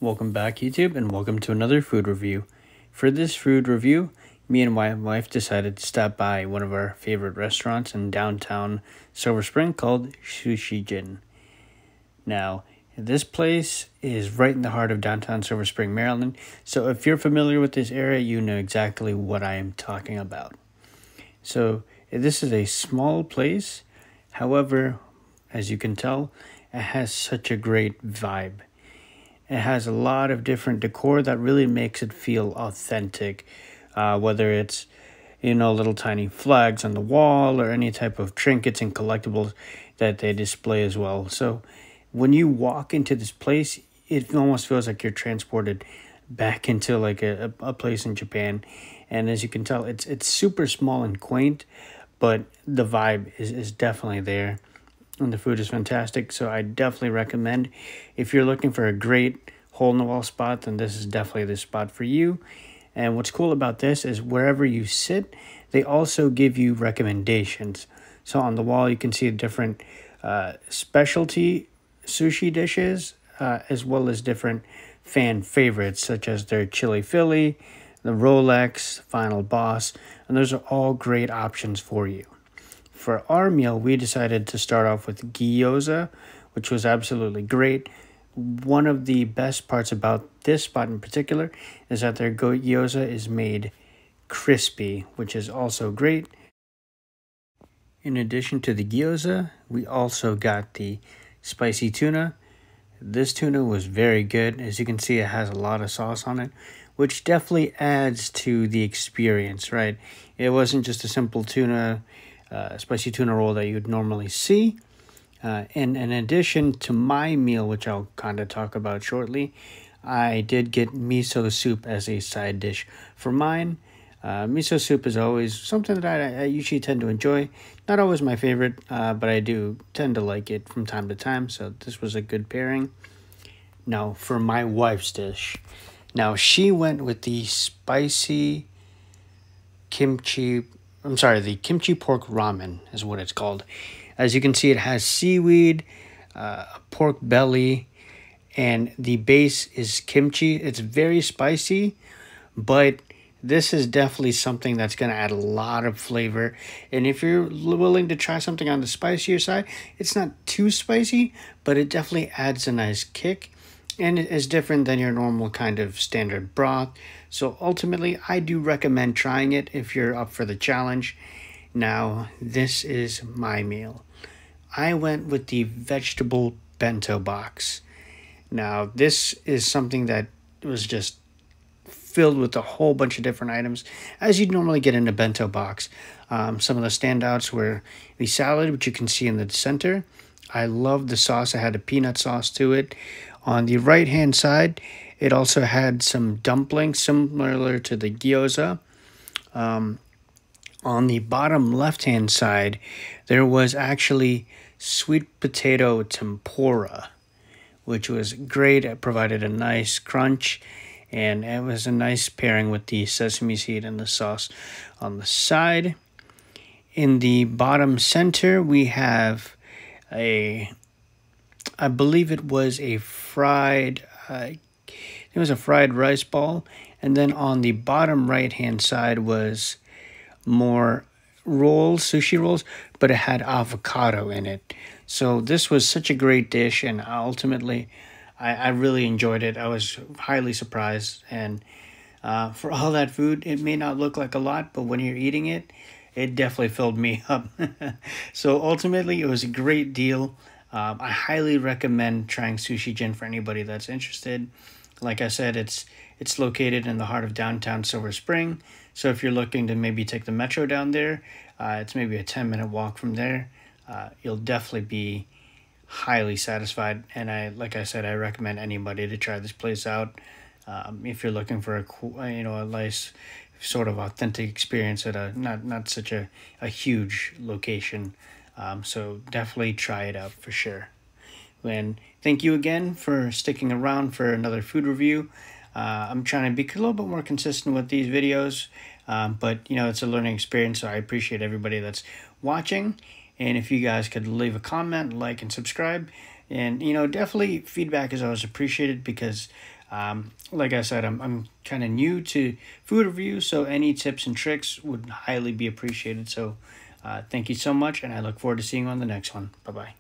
Welcome back, YouTube, and welcome to another food review. For this food review, me and my wife decided to stop by one of our favorite restaurants in downtown Silver Spring called Sushi Jin. Now, this place is right in the heart of downtown Silver Spring, Maryland, so if you're familiar with this area, you know exactly what I am talking about. So, this is a small place, however, as you can tell, it has such a great vibe. It has a lot of different decor that really makes it feel authentic, whether it's, little tiny flags on the wall or any type of trinkets and collectibles that they display as well. So when you walk into this place, it almost feels like you're transported back into like a place in Japan. And as you can tell, it's super small and quaint, but the vibe is definitely there. And the food is fantastic, so I definitely recommend. If you're looking for a great hole-in-the-wall spot, then this is definitely the spot for you. And what's cool about this is wherever you sit, they also give you recommendations. So on the wall, you can see different specialty sushi dishes, as well as different fan favorites, such as their chili Philly, the Rolex, Final Boss, and those are all great options for you. For our meal, we decided to start off with Gyoza, which was absolutely great. One of the best parts about this spot in particular is that their gyoza is made crispy, which is also great. In addition to the gyoza, we also got the spicy tuna. This tuna was very good. As you can see, it has a lot of sauce on it, which definitely adds to the experience, right? It wasn't just a simple tuna spicy tuna roll that you'd normally see. And in addition to my meal, which I'll kind of talk about shortly, I did get miso soup as a side dish for mine. Miso soup is always something that I usually tend to enjoy. Not always my favorite, but I do tend to like it from time to time, so this was a good pairing. Now, for my wife's dish. Now, she went with the spicy the kimchi pork ramen is what it's called. As you can see, it has seaweed, pork belly, and the base is kimchi. It's very spicy, but this is definitely something that's going to add a lot of flavor. And if you're willing to try something on the spicier side, it's not too spicy, but it definitely adds a nice kick. And it is different than your normal kind of standard broth. So ultimately, I do recommend trying it if you're up for the challenge. Now, this is my meal. I went with the vegetable bento box. Now, this is something that was just filled with a whole bunch of different items, as you'd normally get in a bento box. Some of the standouts were the salad, which you can see in the center. I love the sauce. It had a peanut sauce to it. On the right-hand side, it also had some dumplings similar to the gyoza. On the bottom left-hand side, there was actually sweet potato tempura, which was great. It provided a nice crunch, and it was a nice pairing with the sesame seed and the sauce on the side. In the bottom center, we have I believe it was a fried rice ball, and then on the bottom right-hand side was more sushi rolls, but it had avocado in it. So this was such a great dish, and ultimately, I really enjoyed it. I was highly surprised, and for all that food, it may not look like a lot, but when you're eating it, it definitely filled me up. So ultimately, it was a great deal. I highly recommend trying Sushi Jin for anybody that's interested. Like I said, it's located in the heart of downtown Silver Spring. So if you're looking to maybe take the metro down there, it's maybe a 10-minute walk from there. You'll definitely be highly satisfied. And like I said, I recommend anybody to try this place out. If you're looking for a nice sort of authentic experience at a not such a huge location. So definitely try it out for sure. And thank you again for sticking around for another food review. I'm trying to be a little bit more consistent with these videos, but it's a learning experience, so I appreciate everybody that's watching. And if you guys could leave a comment, like, and subscribe, and definitely feedback is always appreciated, because Like I said, I'm kind of new to food reviews, so any tips and tricks would highly be appreciated. So thank you so much, and I look forward to seeing you on the next one. Bye-bye.